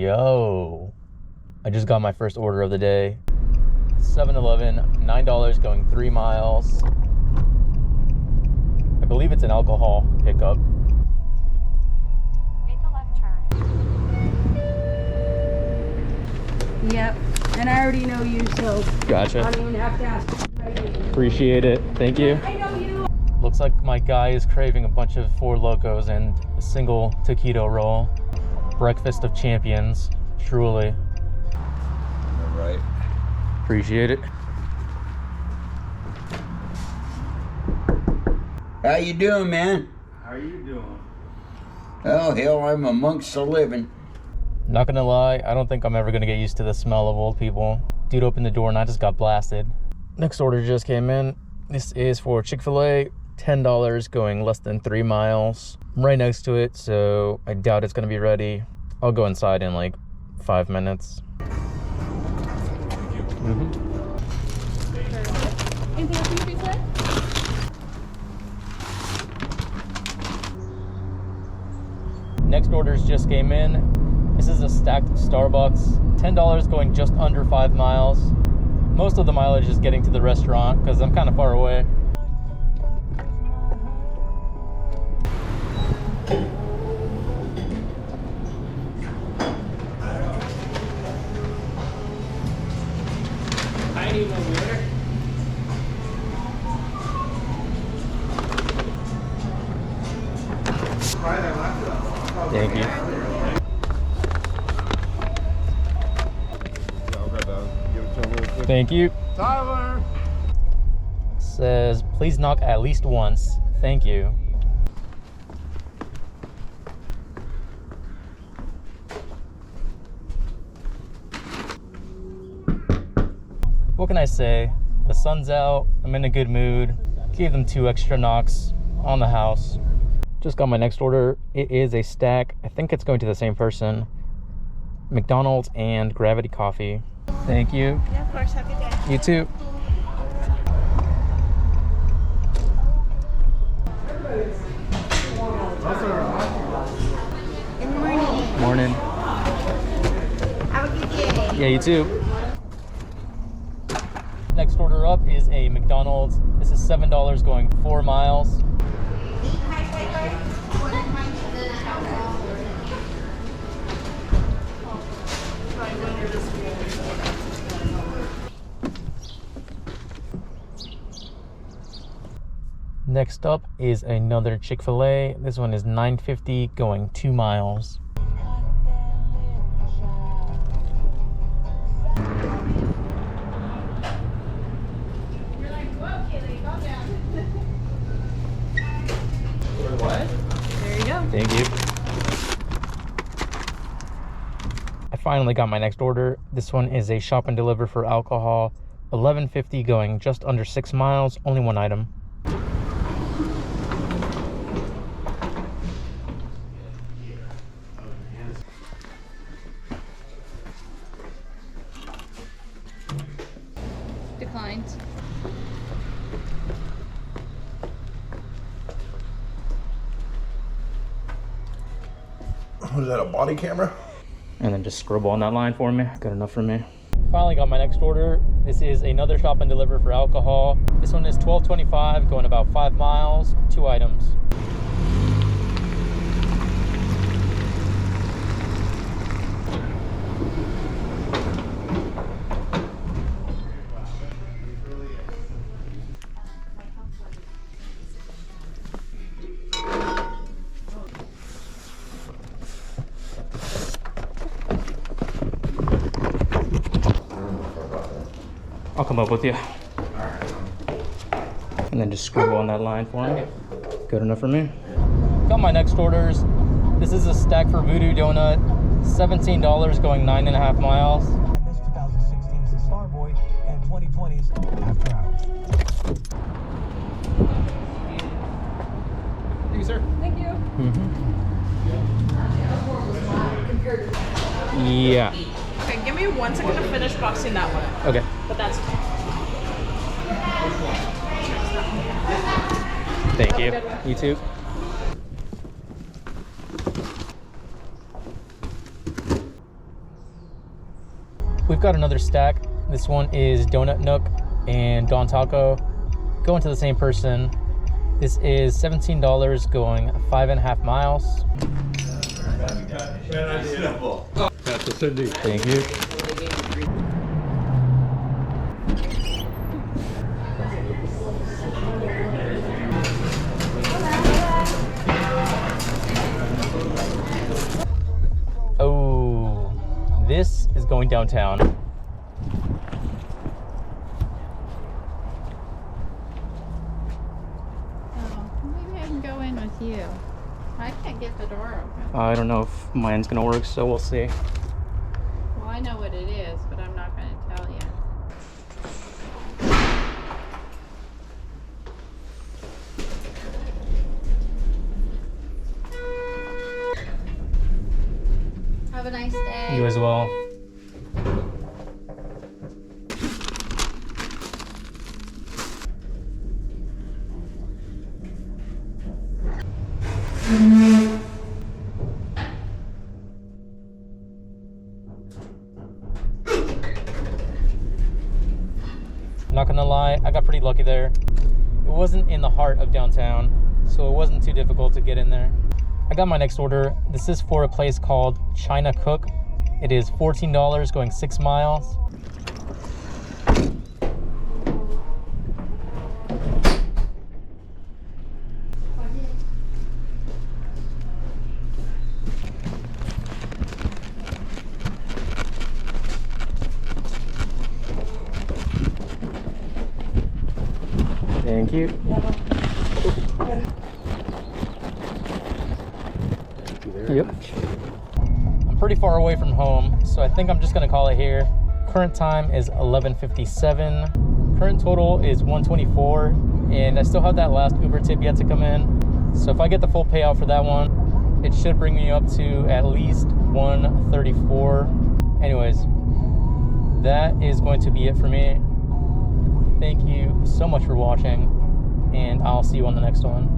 Yo, I just got my first order of the day. 7-Eleven, $9 going 3 miles. I believe it's an alcohol pickup. Make a left turn. Yep, and I already know you, so Gotcha. I don't even have to ask. Appreciate it. Thank you. I know you. Looks like my guy is craving a bunch of Four Locos and a single taquito roll. Breakfast of champions, truly. All right. Appreciate it. How you doing, man? How are you doing? Oh, hell, I'm amongst the living. Not gonna lie, I don't think I'm ever gonna get used to the smell of old people. Dude opened the door and I just got blasted. Next order just came in. This is for Chick-fil-A, $10 going less than 3 miles. I'm right next to it, so I doubt it's gonna be ready. I'll go inside in like 5 minutes. Anything else you can say? Next orders just came in. This is a stacked Starbucks. $10 going just under 5 miles. Most of the mileage is getting to the restaurant because I'm kind of far away. I need one water. Thank you. Thank you. Tyler! Says, please knock at least once. Thank you. What can I say? The sun's out. I'm in a good mood. Gave them 2 extra knocks on the house. Just got my next order. It is a stack. I think it's going to the same person. McDonald's and Gravity Coffee. Thank you. Yeah, of course. Have a good day. You too. Good morning. Morning. Have a good day. Yeah, you too. Next order up is a McDonald's. This is $7 going 4 miles. Next up is another Chick-fil-A. This one is $9.50 going 2 miles. There you go. Thank you. I finally got my next order. This one is a shop and deliver for alcohol. $11.50 going just under 6 miles. Only one item. Declined. Was that a body camera? And then just scribble on that line for me. Good enough for me. Finally got my next order. This is another shop and deliver for alcohol. This one is $12.25 going about 5 miles. 2 items. I'll come up with you. And then just scribble on that line for me. Good enough for me. Got my next orders. This is a stack for Voodoo Donut. $17 going 9.5 miles. This 2016's the Starboy and 2020's After Hours. Thank you, sir. Thank you. Yeah. Okay, give me 1 second to finish boxing that one. Okay. But that's Thank you. You too. We've got another stack. This one is Donut Nook and Don Taco. Going to the same person. This is $17 going 5.5 miles. That's a Cindy. Thank you. Oh, this is going downtown. Maybe I can go in with you. I can't get the door open. I don't know if mine's gonna work, so we'll see. Well, I know what it is, but I'm not going to tell you. Have a nice day. You as well. Not gonna lie, I got pretty lucky there. It wasn't in the heart of downtown, so it wasn't too difficult to get in there. I got my next order. This is for a place called China Cook. It is $14 going 6 miles. Thank you. Yep. I'm pretty far away from home, so I think I'm just gonna call it here. Current time is 11:57. Current total is 124, and I still have that last Uber tip yet to come in. So if I get the full payout for that one, it should bring me up to at least 134. Anyways, that is going to be it for me. Thank you so much for watching, and I'll see you on the next one.